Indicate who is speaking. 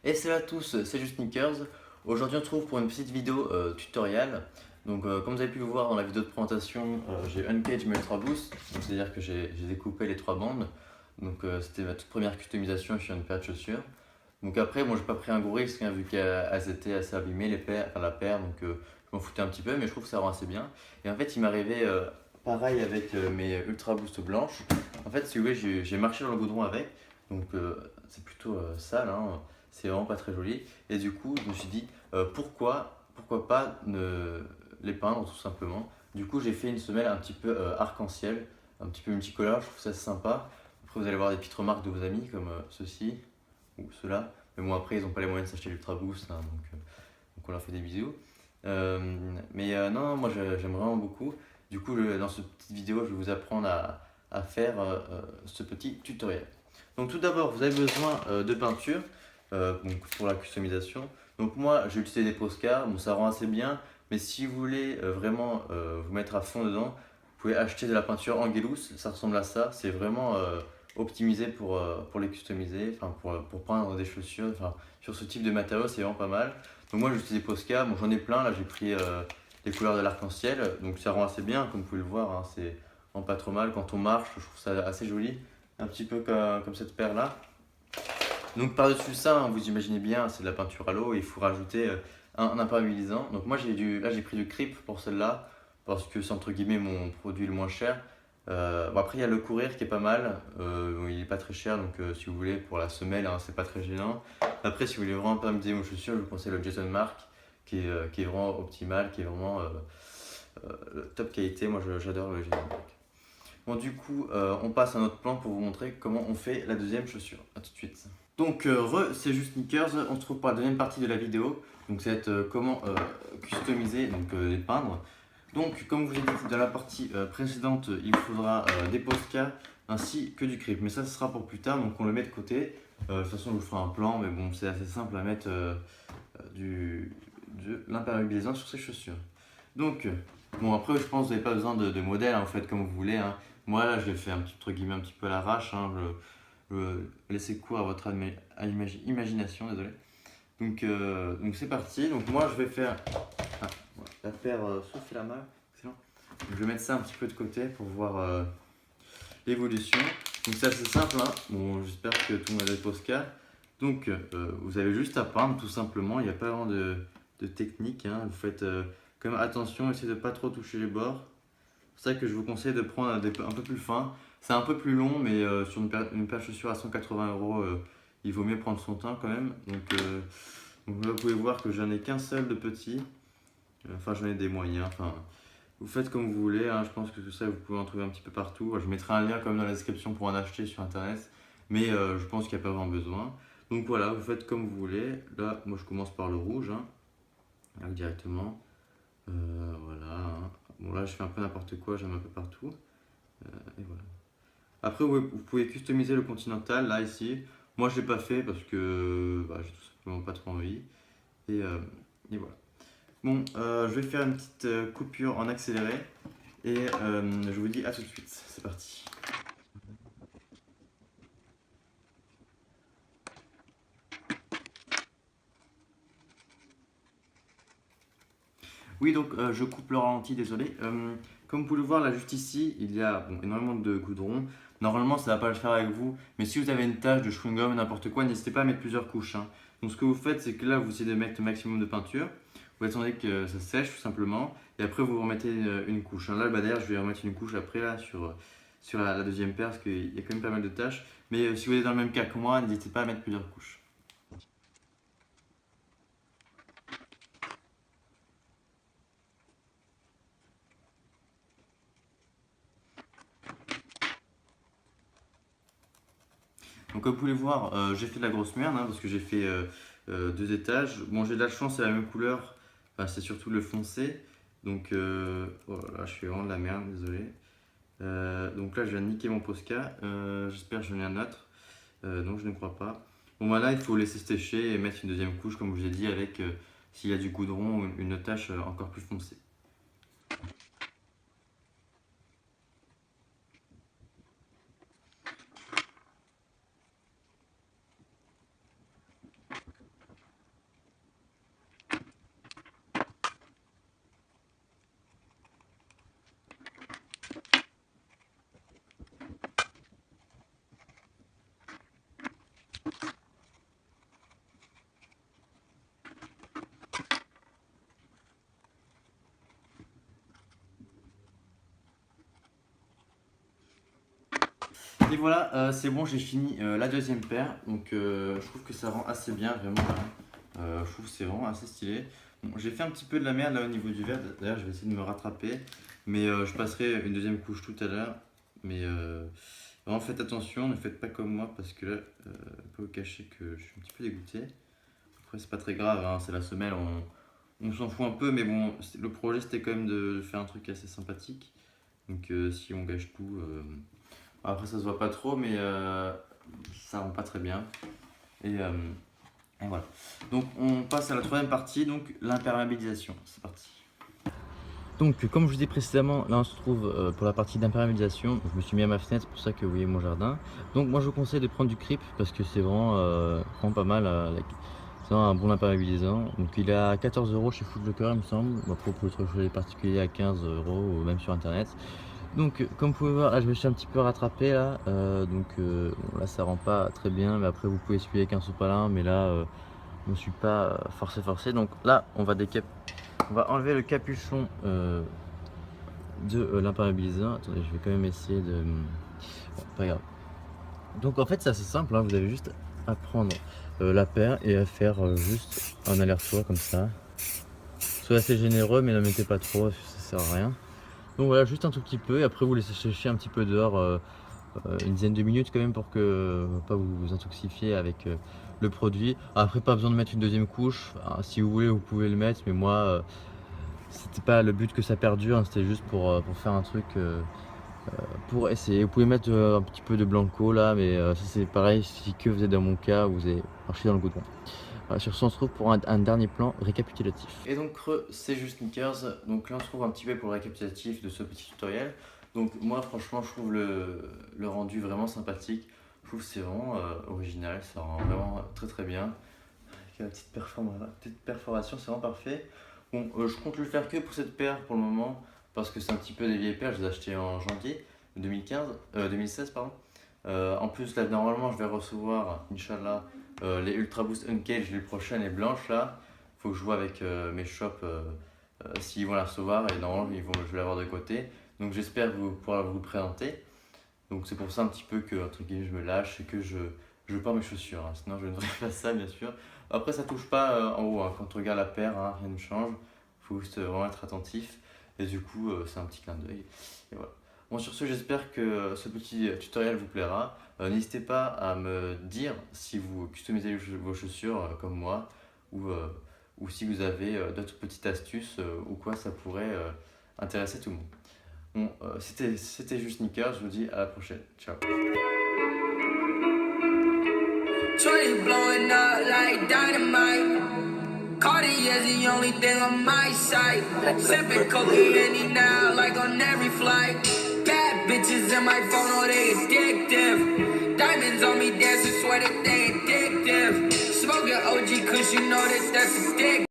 Speaker 1: Et salut à tous, c'est juste Sneakers. Aujourd'hui on se retrouve pour une petite vidéo tutoriel. Donc comme vous avez pu le voir dans la vidéo de présentation, j'ai uncage mes Ultra Boost. Donc c'est-à-dire que j'ai découpé les trois bandes. Donc c'était ma toute première customisation sur une paire de chaussures. Donc après, moi j'ai pas pris un gros risque hein, vu qu'elles étaient assez abîmées les paires, enfin la paire, donc je m'en foutais un petit peu, mais je trouve que ça rend assez bien. Et en fait, il m'est arrivé pareil avec mes Ultra Boost blanches. En fait, si vous voulez, j'ai marché dans le goudron avec, donc c'est plutôt sale, hein, c'est vraiment pas très joli. Et du coup, je me suis dit pourquoi pas les peindre tout simplement. Du coup, j'ai fait une semelle un petit peu arc-en-ciel, un petit peu multicolore, je trouve ça sympa. Après, vous allez voir des petites remarques de vos amis comme ceci ou ceux-là. Mais bon, après, ils n'ont pas les moyens de s'acheter l'Ultra Boost, hein, donc on leur fait des bisous. Non, moi j'aime vraiment beaucoup. Du coup, dans cette petite vidéo, je vais vous apprendre à faire ce petit tutoriel. Donc tout d'abord, vous avez besoin de peinture donc pour la customisation. Donc moi, j'ai utilisé des Posca, bon, ça rend assez bien. Mais si vous voulez vraiment vous mettre à fond dedans, vous pouvez acheter de la peinture Angelus, ça ressemble à ça. C'est vraiment optimisé pour les customiser, enfin pour peindre des chaussures. Enfin, sur ce type de matériau, c'est vraiment pas mal. Donc moi, j'utilise des Posca, bon, j'en ai plein. Là, j'ai pris les couleurs de l'arc-en-ciel. Donc ça rend assez bien, comme vous pouvez le voir. Hein, c'est vraiment pas trop mal. Quand on marche, je trouve ça assez joli. Un petit peu comme cette paire-là. Donc par-dessus ça, hein, vous imaginez bien, c'est de la peinture à l'eau, il faut rajouter un imperméabilisant. Donc moi là j'ai pris du Crip pour celle-là, parce que c'est entre guillemets mon produit le moins cher. Bon, après il y a le courir qui est pas mal, il est pas très cher, donc si vous voulez pour la semelle, hein, c'est pas très gênant. Après si vous voulez vraiment imperméabiliser vos chaussures, je vous conseille le Jason Mark, qui est vraiment optimal, qui est vraiment top qualité, moi j'adore le Jason Mark. Bon du coup, on passe à notre plan pour vous montrer comment on fait la deuxième chaussure. A tout de suite. Donc, c'est juste Sneakers, on se retrouve pour la deuxième partie de la vidéo. Donc, c'est comment customiser, donc les peindre. Donc, comme je vous ai dit dans la partie précédente, il faudra des Posca ainsi que du Crip. Mais ça, ce sera pour plus tard, donc on le met de côté. De toute façon, je vous ferai un plan, mais bon, c'est assez simple à mettre de l'imperméabilisant sur ces chaussures. Donc, bon, après, je pense que vous n'avez pas besoin de modèle, hein, vous faites comme vous voulez. Hein. Moi, là, je l'ai fait un petit, entre guillemets, un petit peu à l'arrache. Hein, laissez cours à votre imagination, désolé. Donc c'est parti. Donc moi je vais faire voilà, la paire Sophie Lama. Excellent. Donc, je vais mettre ça un petit peu de côté pour voir l'évolution. Donc c'est assez simple. Hein. Bon, j'espère que tout le monde a des Posca. Donc vous avez juste à peindre tout simplement. Il n'y a pas vraiment de technique. Hein. Vous faites quand même attention, essayez de ne pas trop toucher les bords. C'est ça que je vous conseille de prendre un peu plus fin. C'est un peu plus long, mais sur une paire de chaussures à 180 €, il vaut mieux prendre son temps quand même. Donc là, vous pouvez voir que j'en ai qu'un seul de petit. Enfin, j'en ai des moyens. Enfin, vous faites comme vous voulez. Hein. Je pense que tout ça, vous pouvez en trouver un petit peu partout. Je mettrai un lien comme dans la description pour en acheter sur internet. Mais je pense qu'il n'y a pas vraiment besoin. Donc voilà, vous faites comme vous voulez. Là, moi, je commence par le rouge. Hein, là, directement. Voilà. Hein. Bon, là, je fais un peu n'importe quoi. J'aime un peu partout. Et voilà. Après, vous pouvez customiser le Continental, là, ici. Moi, je ne l'ai pas fait parce que bah, j'ai tout simplement pas trop envie. Et, euh, et voilà. Bon, je vais faire une petite coupure en accéléré. Et je vous dis à tout de suite. C'est parti. Oui, donc je coupe le ralenti, désolé. Comme vous pouvez le voir, là, juste ici, il y a bon, énormément de goudron. Normalement, ça ne va pas le faire avec vous. Mais si vous avez une tache de chewing-gum, n'importe quoi, n'hésitez pas à mettre plusieurs couches. Hein. Donc, ce que vous faites, c'est que là, vous essayez de mettre le maximum de peinture. Vous attendez que ça sèche, tout simplement. Et après, vous remettez une couche. Hein. Là, bah, d'ailleurs, je vais remettre une couche après, là, sur la deuxième paire, parce qu'il y a quand même pas mal de taches. Mais si vous êtes dans le même cas que moi, n'hésitez pas à mettre plusieurs couches. Donc comme vous pouvez le voir, j'ai fait de la grosse merde hein, parce que j'ai fait deux étages. Bon, j'ai de la chance, c'est la même couleur, enfin, c'est surtout le foncé. Donc voilà, je fais vraiment de la merde, désolé. Donc là, je viens de niquer mon Posca. J'espère que j'en ai un autre. Donc je ne crois pas. Bon, voilà, il faut laisser sécher et mettre une deuxième couche, comme je vous ai dit, avec s'il y a du goudron ou une tache encore plus foncée. Et voilà, c'est bon, j'ai fini la deuxième paire. Donc je trouve que ça rend assez bien, vraiment là. Je trouve que c'est vraiment assez stylé. Bon, j'ai fait un petit peu de la merde là au niveau du verre. D'ailleurs, je vais essayer de me rattraper. Mais je passerai une deuxième couche tout à l'heure. Mais vraiment, faites attention, ne faites pas comme moi parce que là, je peux vous cacher que je suis un petit peu dégoûté. Après, c'est pas très grave, hein, c'est la semelle, on s'en fout un peu. Mais bon, le projet c'était quand même de faire un truc assez sympathique. Donc si on gâche tout. Après, ça se voit pas trop, mais ça rend pas très bien. Et voilà. Donc, on passe à la troisième partie, donc l'imperméabilisation. C'est parti. Donc, comme je vous disais précédemment, là on se trouve pour la partie d'imperméabilisation. Je me suis mis à ma fenêtre, c'est pour ça que vous voyez mon jardin. Donc, moi je vous conseille de prendre du Crip parce que c'est vraiment pas mal. C'est vraiment un bon imperméabilisant. Donc, il est à 14 € chez Foot Locker, il me semble. Après, vous pouvez le trouver particulier à 15 € ou même sur internet. Donc comme vous pouvez voir, là je me suis un petit peu rattrapé là, bon, là ça rend pas très bien, mais après vous pouvez essuyer avec un sopalin, mais là je me suis pas forcé. Donc là on va enlever le capuchon de l'imperméabilisant. Attendez, je vais quand même essayer de... Bon, pas grave. Donc en fait c'est assez simple, hein. Vous avez juste à prendre la paire et à faire juste un aller-retour comme ça. Soyez assez généreux, mais ne mettez pas trop, ça sert à rien. Donc voilà, juste un tout petit peu, et après vous laissez sécher un petit peu dehors, une dizaine de minutes quand même pour que pas vous intoxifiez avec le produit. Après, pas besoin de mettre une deuxième couche. Alors, si vous voulez, vous pouvez le mettre, mais moi, c'était pas le but que ça perdure, hein, c'était juste pour faire un truc pour essayer. Vous pouvez mettre un petit peu de blanco là, mais ça c'est pareil si que vous êtes dans mon cas, vous avez marché dans le goudron. Voilà, sur ce, on se retrouve pour un dernier plan récapitulatif. Et donc, c'est juste Sneakers. Donc là, on se trouve un petit peu pour le récapitulatif de ce petit tutoriel. Donc, moi, franchement, je trouve le rendu vraiment sympathique. Je trouve que c'est vraiment original. Ça rend vraiment très bien. Avec la petite perforation, c'est vraiment parfait. Bon, je compte le faire que pour cette paire pour le moment. Parce que c'est un petit peu des vieilles paires. Je les ai achetées en janvier 2016, pardon. En plus, là, normalement, je vais recevoir, Inch'Allah, les Ultra Boost Uncaged, les prochaines, les blanches là. Faut que je vois avec mes shops s'ils vont la recevoir et normalement je vais l'avoir de côté. Donc j'espère pouvoir vous le présenter. Donc c'est pour ça un petit peu que entre guillemets, je me lâche et que je porte mes chaussures. Hein. Sinon je ne ferai pas ça bien sûr. Après ça touche pas en haut, hein. Quand on regarde la paire, hein, rien ne change. Faut juste vraiment être attentif. Et du coup c'est un petit clin d'œil. Et voilà. Bon, sur ce, j'espère que ce petit tutoriel vous plaira. N'hésitez pas à me dire si vous customisez vos chaussures comme moi ou si vous avez d'autres petites astuces ou quoi ça pourrait intéresser tout le monde. Bon, c'était juste Sneakers, je vous dis à la prochaine. Ciao. Cartier's the only thing on my side. Sipping cocaine now, like on every flight. Bad bitches in my phone, oh they addictive. Diamonds on me dancing, swear that they addictive. Smoking OG, cause you know that that's addictive.